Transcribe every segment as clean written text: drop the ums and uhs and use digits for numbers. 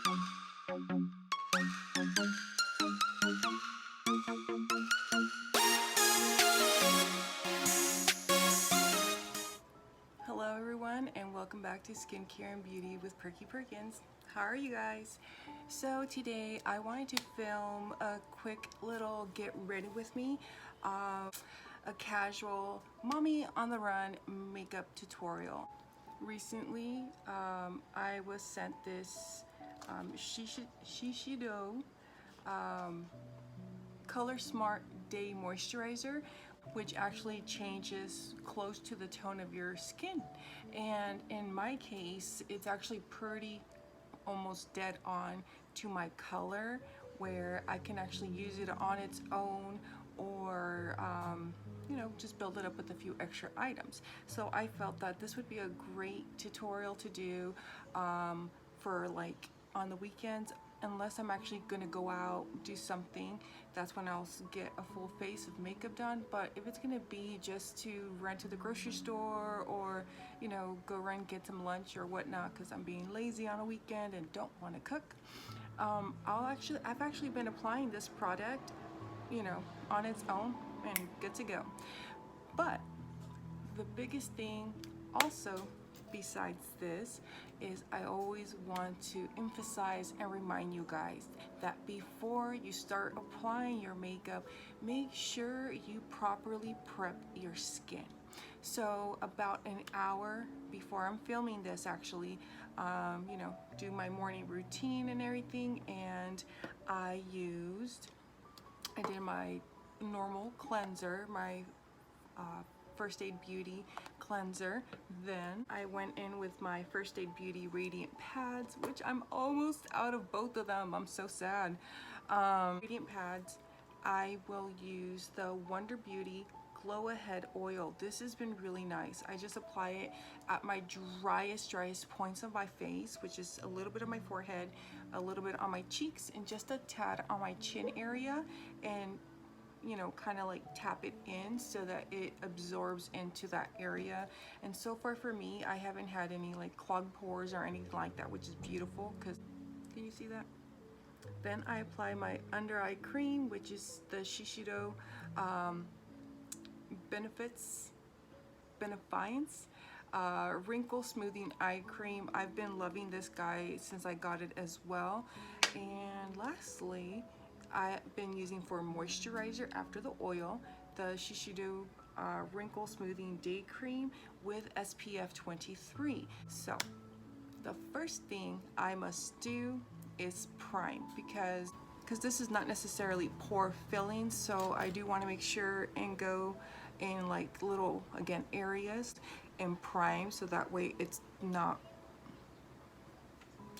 Hello everyone, and welcome back to Skincare and Beauty with Perky Perkins. How are you guys? So today I wanted to film a quick little get ready with me, a casual mommy on the run makeup tutorial. Recently I was sent this shiseido Color Smart Day Moisturizer, which actually changes close to the tone of your skin. And in my case, it's actually pretty almost dead on to my color, where I can actually use it on its own, or you know, just build it up with a few extra items. So I felt that this would be a great tutorial to do for like on the weekends, unless I'm actually gonna go out, do something. That's when I'll get a full face of makeup done. But if it's gonna be just to run to the grocery store, or you know, go run get some lunch or whatnot, because I'm being lazy on a weekend and don't want to cook, I've actually been applying this product, you know, on its own and good to go. But the biggest thing also besides this is I always want to emphasize and remind you guys that before you start applying your makeup, make sure you properly prep your skin. So about an hour before I'm filming this, actually, you know, do my morning routine and everything, and I did my normal cleanser, my First Aid Beauty cleanser. Then I went in with my First Aid Beauty Radiant pads, which I'm almost out of both of them. I'm so sad. Radiant pads, I will use the Wonder Beauty Glow Ahead oil. This has been really nice. I just apply it at my driest points of my face, which is a little bit of my forehead, a little bit on my cheeks, and just a tad on my chin area, and you know, kind of like tap it in so that it absorbs into that area. And so far for me, I haven't had any like clogged pores or anything like that, which is beautiful. Because can you see that? Then I apply my under eye cream, which is the Shiseido Benefiance Wrinkle Smoothing Eye Cream. I've been loving this guy since I got it as well. And lastly, I've been using for moisturizer after the oil, the Shiseido Wrinkle Smoothing Day Cream with SPF 23. So the first thing I must do is prime, because this is not necessarily pore filling, so I do want to make sure and go in like little, again, areas and prime, so that way it's not,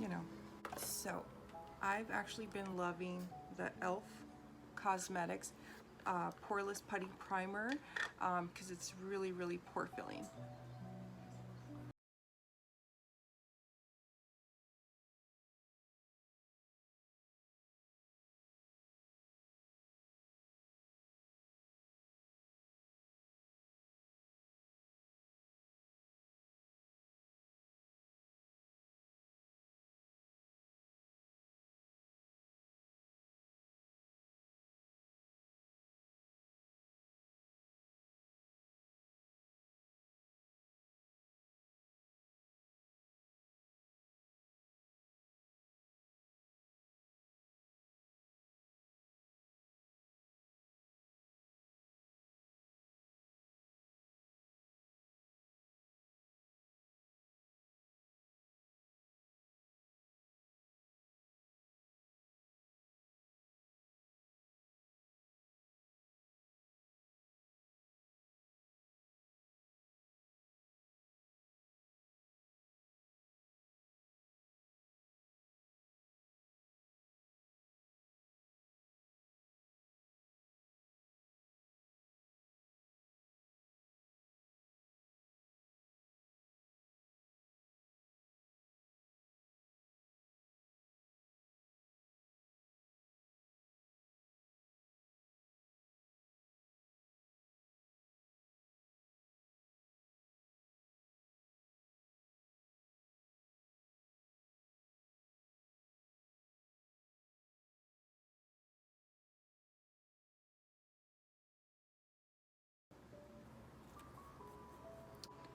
you know. So I've actually been loving the e.l.f. Cosmetics Poreless Putty Primer, because it's really pore filling.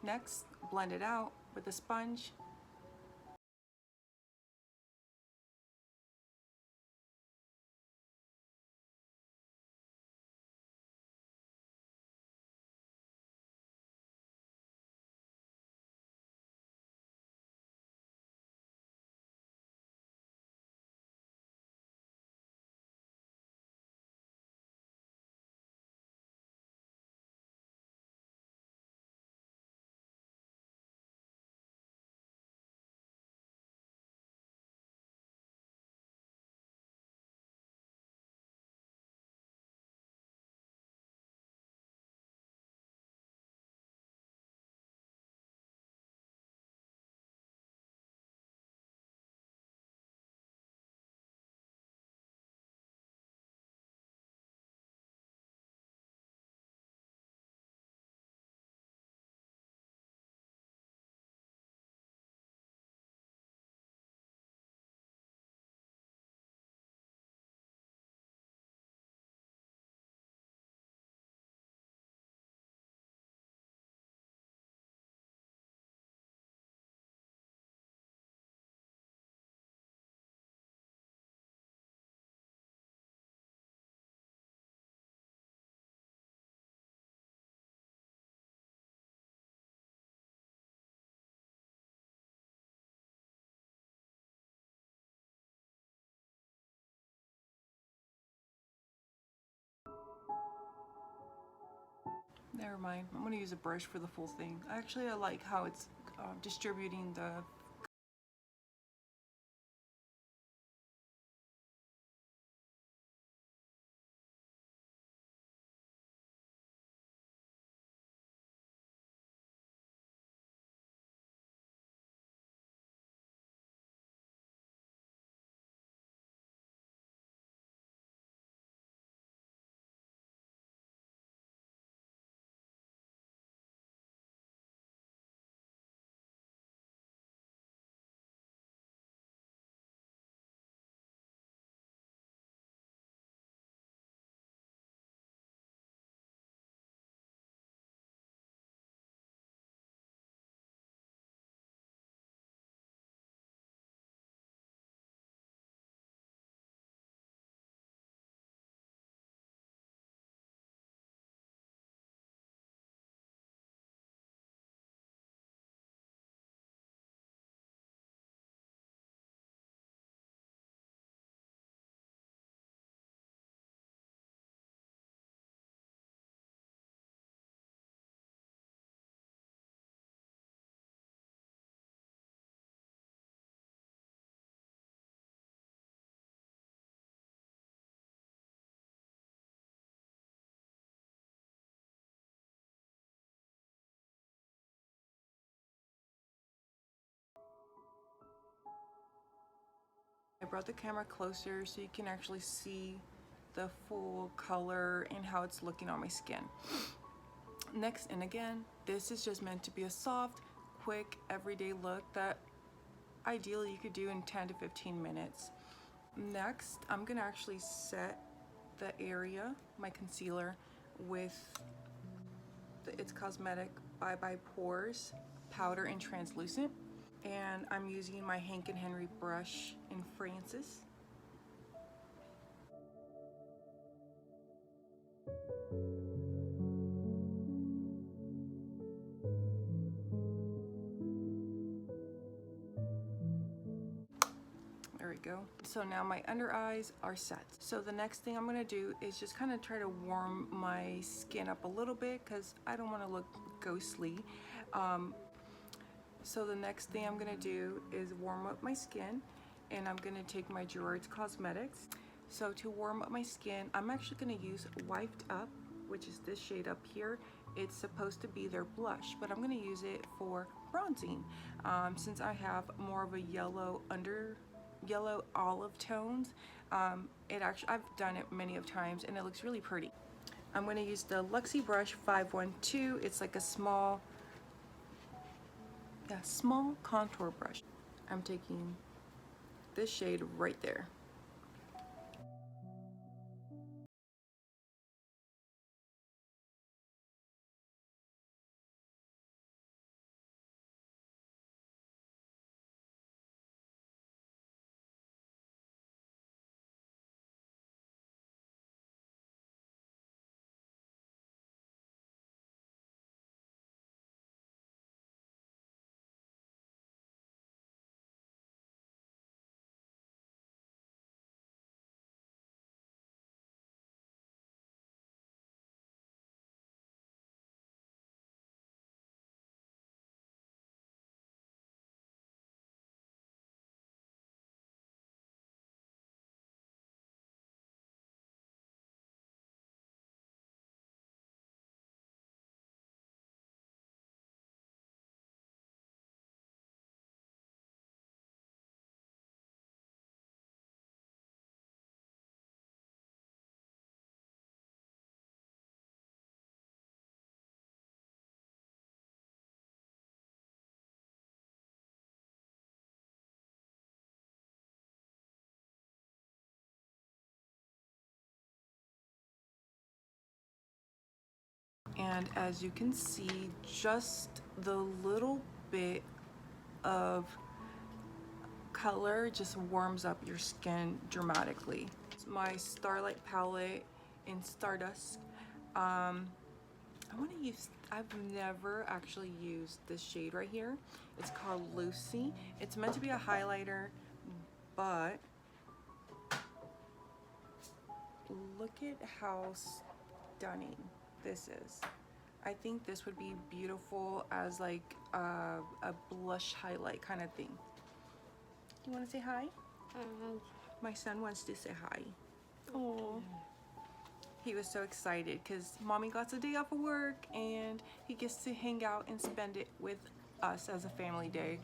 Next, blend it out with a sponge. Never mind, I'm gonna use a brush for the full thing. Actually, I like how it's distributing the I brought the camera closer so you can actually see the full color and how it's looking on my skin. Next, and again, this is just meant to be a soft, quick, everyday look that ideally you could do in 10 to 15 minutes. Next, I'm gonna actually set the area, my concealer, with It's Cosmetic Bye Pores powder and translucent. And I'm using my Hank and Henry brush in Francis. There we go. So now my under eyes are set. So the next thing I'm gonna do is just kind of try to warm my skin up a little bit because I don't want to look ghostly. So the next thing I'm gonna do is warm up my skin, and I'm gonna take my Gerard's Cosmetics. So to warm up my skin, I'm actually gonna use Wiped Up, which is this shade up here. It's supposed to be their blush, but I'm gonna use it for bronzing. Since I have more of a yellow olive tones, I've done it many of times and it looks really pretty. I'm gonna use the Luxie brush 512. It's like a small contour brush. I'm taking this shade right there. And as you can see, just the little bit of color just warms up your skin dramatically. It's my Starlight palette in Stardust. I've never actually used this shade right here. It's called Lucy. It's meant to be a highlighter, but look at how stunning this is. I think this would be beautiful as like a blush highlight kind of thing. You want to say hi? My son wants to say hi. Oh. He was so excited because mommy got a day off of work and he gets to hang out and spend it with us as a family day.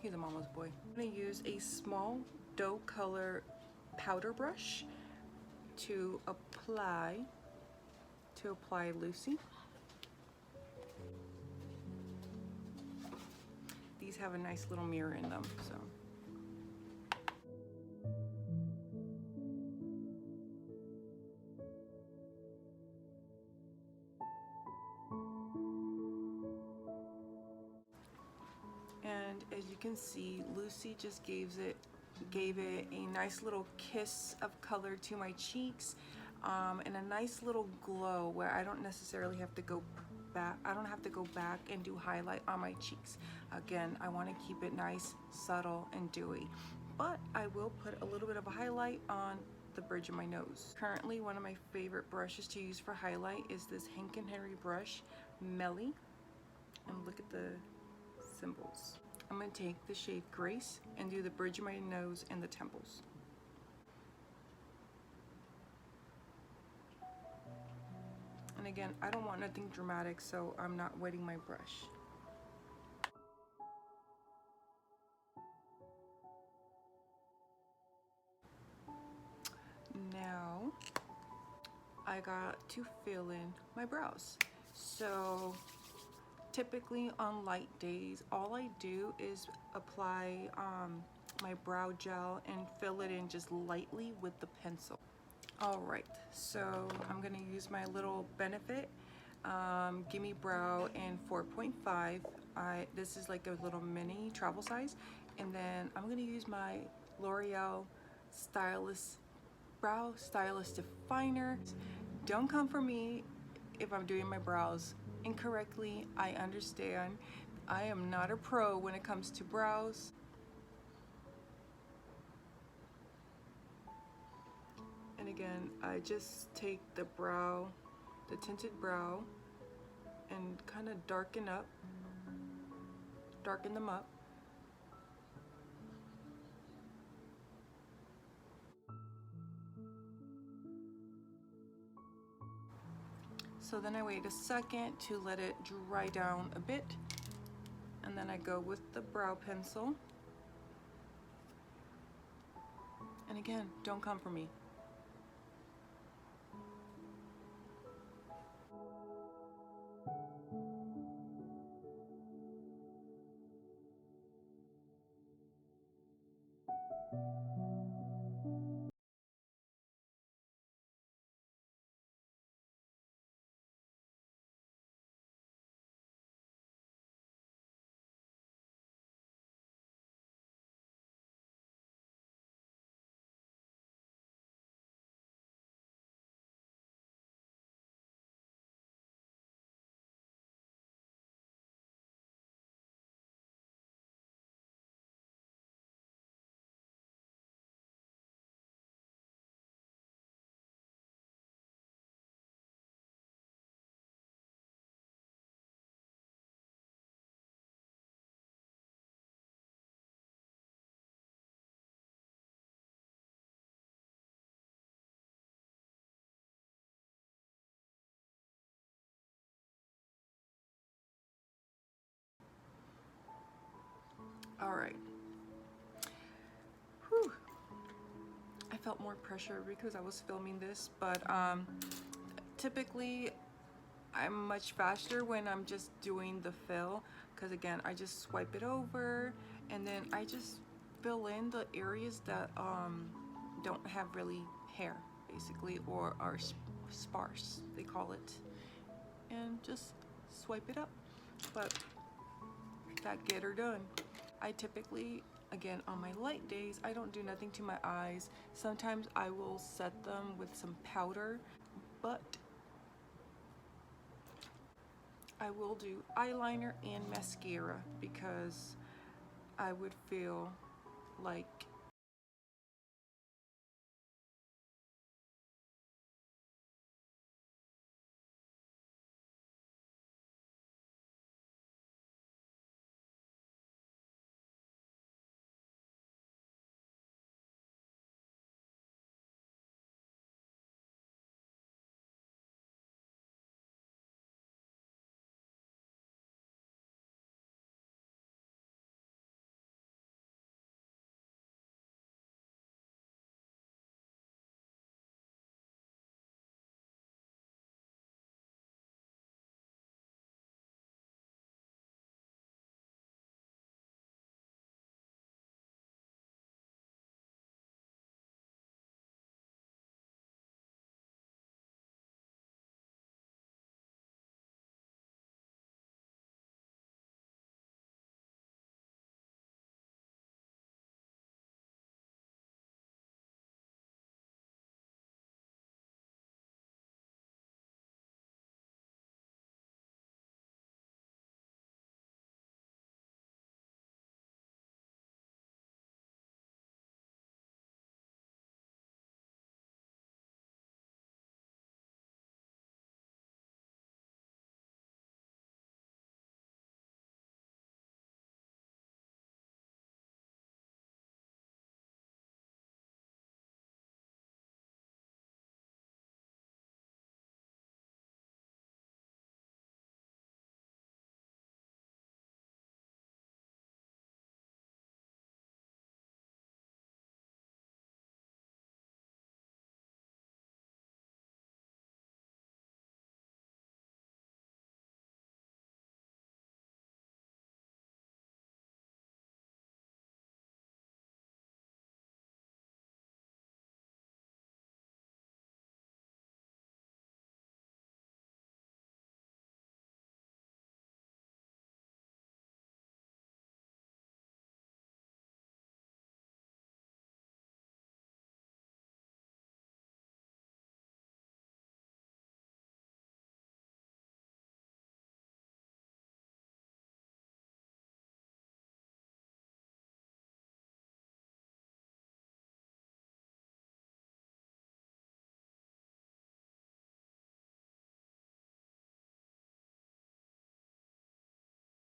He's a mama's boy. I'm gonna use a small doe color powder brush to apply Lucy. These have a nice little mirror in them, so. And as you can see, Lucy just gave it a nice little kiss of color to my cheeks, and a nice little glow where I don't necessarily have to go back. I don't have to go back and do highlight on my cheeks. Again, I want to keep it nice, subtle, and dewy. But I will put a little bit of a highlight on the bridge of my nose. Currently, one of my favorite brushes to use for highlight is this Hank & Henry brush, Meli. And look at the symbols. I'm going to take the shade Grace and do the bridge of my nose and the temples. And again, I don't want nothing dramatic, so I'm not wetting my brush. Now, I got to fill in my brows. So typically on light days, all I do is apply my brow gel and fill it in just lightly with the pencil. Alright, so I'm going to use my little Benefit Gimmie Brow in 4.5. This is like a little mini travel size. And then I'm going to use my L'Oreal Stylist Brow Stylist Definer. Don't come for me if I'm doing my brows incorrectly. I understand. I am not a pro when it comes to brows. And again, I just take the tinted brow, and kind of darken them up. So then I wait a second to let it dry down a bit, and then I go with the brow pencil. And again, don't come for me. All right. Whew. I felt more pressure because I was filming this, but typically I'm much faster when I'm just doing the fill, because again, I just swipe it over and then I just fill in the areas that don't have really hair, basically, or are sparse, they call it, and just swipe it up. But that get her done. I typically, again, on my light days, I don't do nothing to my eyes. Sometimes I will set them with some powder, but I will do eyeliner and mascara because I would feel like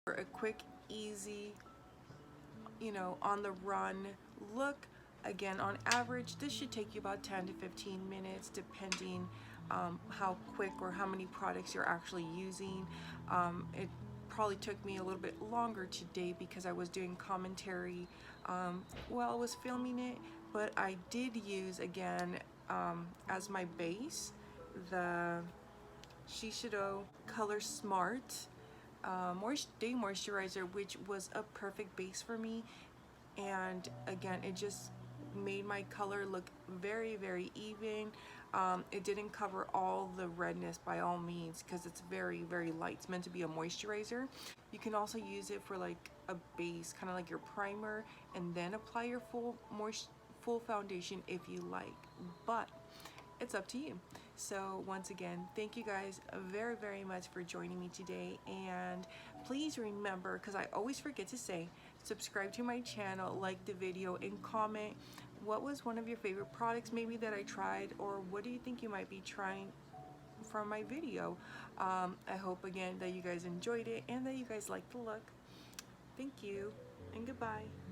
for a quick, easy, on the run look. Again, on average, this should take you about 10 to 15 minutes, depending how quick or how many products you're actually using. It probably took me a little bit longer today because I was doing commentary while I was filming it, but I did use, again, as my base, the Shiseido Color Smart Day Moisturizer, which was a perfect base for me. And again, it just made my color look very, very even. It didn't cover all the redness by all means because it's very, very light. It's meant to be a moisturizer. You can also use it for like a base, kind of like your primer, and then apply your full foundation if you like, but it's up to you. So once again, thank you guys very, very much for joining me today, and please remember, because I always forget to say, subscribe to my channel, like the video, and comment what was one of your favorite products maybe that I tried, or what do you think you might be trying from my video. I hope again that you guys enjoyed it and that you guys liked the look. Thank you and goodbye.